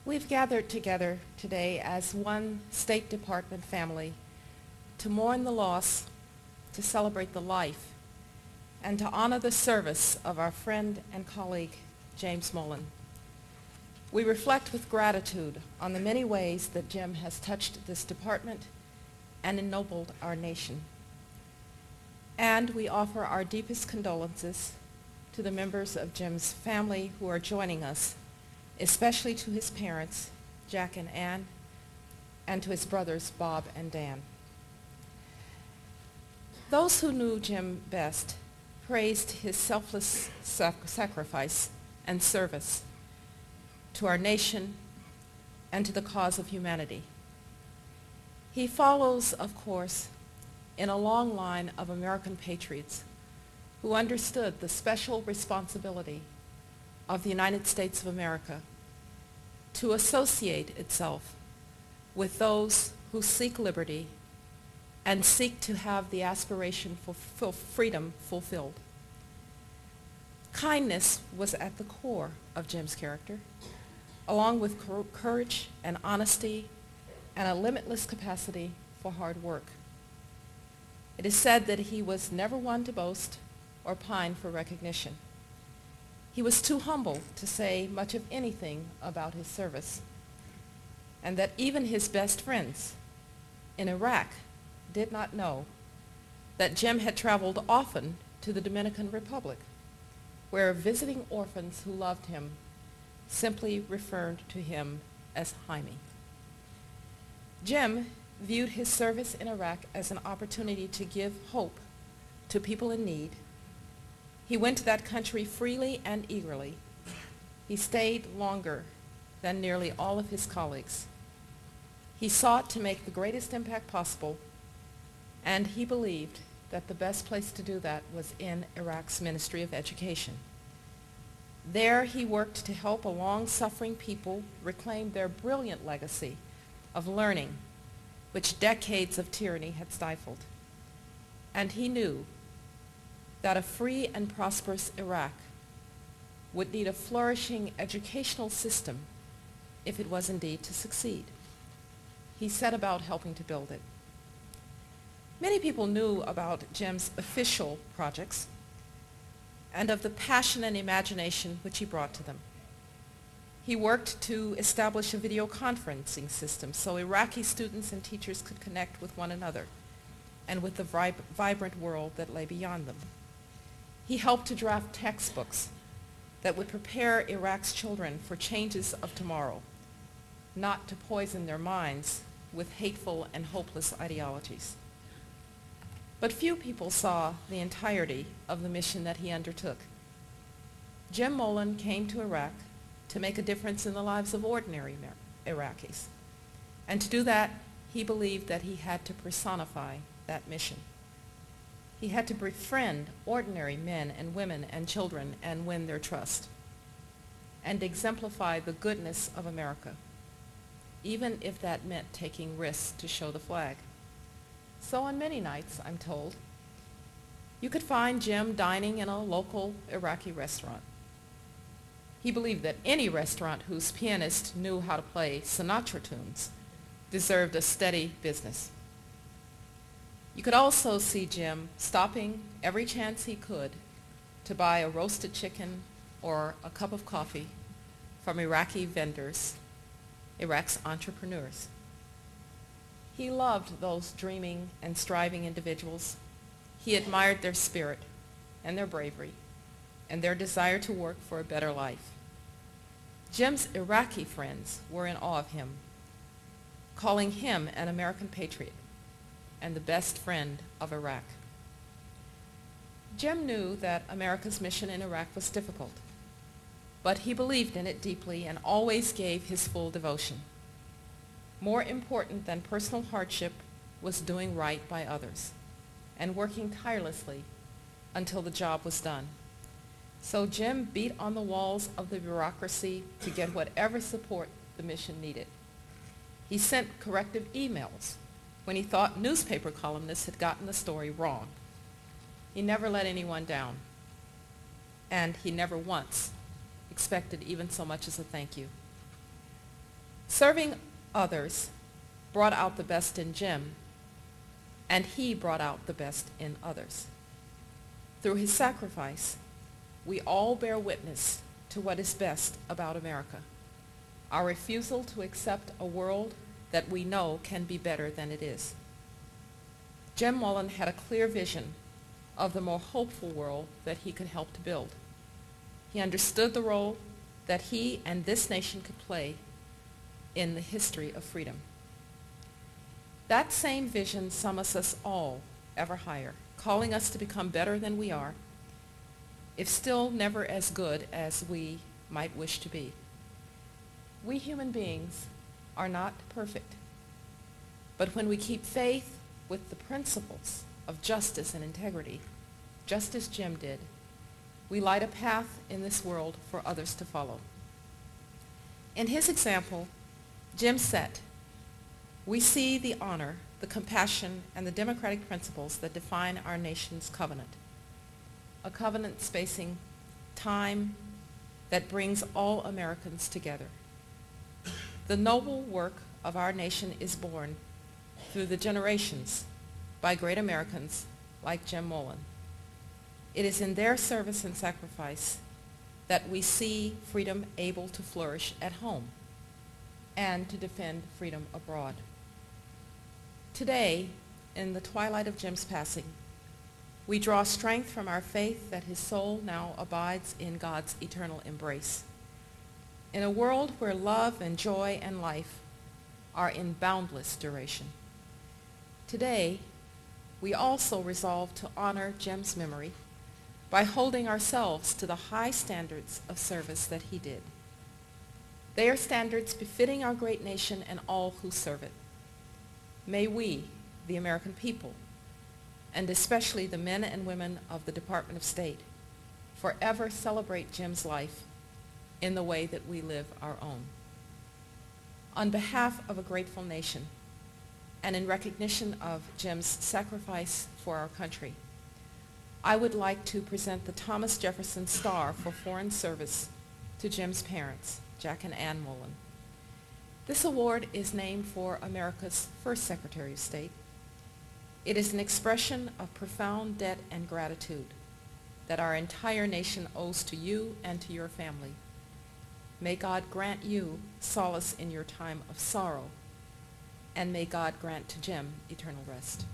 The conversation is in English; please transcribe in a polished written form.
We've gathered together today as one State Department family to mourn the loss, to celebrate the life, and to honor the service of our friend and colleague, James Mollen. We reflect with gratitude on the many ways that Jim has touched this department and ennobled our nation. And we offer our deepest condolences to the members of Jim's family who are joining us, especially to his parents, Jack and Ann, and to his brothers, Bob and Dan. Those who knew Jim best praised his selfless sacrifice and service to our nation and to the cause of humanity. He follows, of course, in a long line of American patriots who understood the special responsibility of the United States of America to associate itself with those who seek liberty and seek to have the aspiration for freedom fulfilled. Kindness was at the core of Jim's character, along with courage and honesty and a limitless capacity for hard work. It is said that he was never one to boast or pine for recognition. He was too humble to say much of anything about his service, and that even his best friends in Iraq did not know that Jim had traveled often to the Dominican Republic, where visiting orphans who loved him simply referred to him as Jaime. Jim viewed his service in Iraq as an opportunity to give hope to people in need. He went to that country freely and eagerly. He stayed longer than nearly all of his colleagues. He sought to make the greatest impact possible, and he believed that the best place to do that was in Iraq's Ministry of Education. There he worked to help a long-suffering people reclaim their brilliant legacy of learning, which decades of tyranny had stifled. And he knew that a free and prosperous Iraq would need a flourishing educational system if it was indeed to succeed. He set about helping to build it. Many people knew about Jim's official projects and of the passion and imagination which he brought to them. He worked to establish a video conferencing system so Iraqi students and teachers could connect with one another and with the vibrant world that lay beyond them. He helped to draft textbooks that would prepare Iraq's children for changes of tomorrow, not to poison their minds with hateful and hopeless ideologies. But few people saw the entirety of the mission that he undertook. Jim Mollen came to Iraq to make a difference in the lives of ordinary Iraqis. And to do that, he believed that he had to personify that mission. He had to befriend ordinary men and women and children and win their trust, and exemplify the goodness of America, even if that meant taking risks to show the flag. So on many nights, I'm told, you could find Jim dining in a local Iraqi restaurant. He believed that any restaurant whose pianist knew how to play Sinatra tunes deserved a steady business. You could also see Jim stopping every chance he could to buy a roasted chicken or a cup of coffee from Iraqi vendors, Iraq's entrepreneurs. He loved those dreaming and striving individuals. He admired their spirit and their bravery and their desire to work for a better life. Jim's Iraqi friends were in awe of him, calling him an American patriot and the best friend of Iraq. Jim knew that America's mission in Iraq was difficult, but he believed in it deeply and always gave his full devotion. More important than personal hardship was doing right by others and working tirelessly until the job was done. So Jim beat on the walls of the bureaucracy to get whatever support the mission needed. He sent corrective emails when he thought newspaper columnists had gotten the story wrong. He never let anyone down, and he never once expected even so much as a thank you. Serving others brought out the best in Jim, and he brought out the best in others. Through his sacrifice, we all bear witness to what is best about America, our refusal to accept a world that we know can be better than it is. Jim Mollen had a clear vision of the more hopeful world that he could help to build. He understood the role that he and this nation could play in the history of freedom. That same vision summons us all ever higher, calling us to become better than we are, if still never as good as we might wish to be. We human beings are not perfect, but when we keep faith with the principles of justice and integrity, just as Jim did, we light a path in this world for others to follow. In his example, Jim set, we see the honor, the compassion, and the democratic principles that define our nation's covenant. A covenant spacing time that brings all Americans together. The noble work of our nation is born through the generations by great Americans like Jim Mollen. It is in their service and sacrifice that we see freedom able to flourish at home and to defend freedom abroad. Today, in the twilight of Jim's passing, we draw strength from our faith that his soul now abides in God's eternal embrace. In a world where love and joy and life are in boundless duration. Today, we also resolve to honor Jim's memory by holding ourselves to the high standards of service that he did. They are standards befitting our great nation and all who serve it. May we, the American people, and especially the men and women of the Department of State, forever celebrate Jim's life in the way that we live our own. On behalf of a grateful nation, and in recognition of Jim's sacrifice for our country, I would like to present the Thomas Jefferson Star for Foreign Service to Jim's parents, Jack and Ann Mollen. This award is named for America's first Secretary of State. It is an expression of profound debt and gratitude that our entire nation owes to you and to your family. May God grant you solace in your time of sorrow, and may God grant to Jim eternal rest.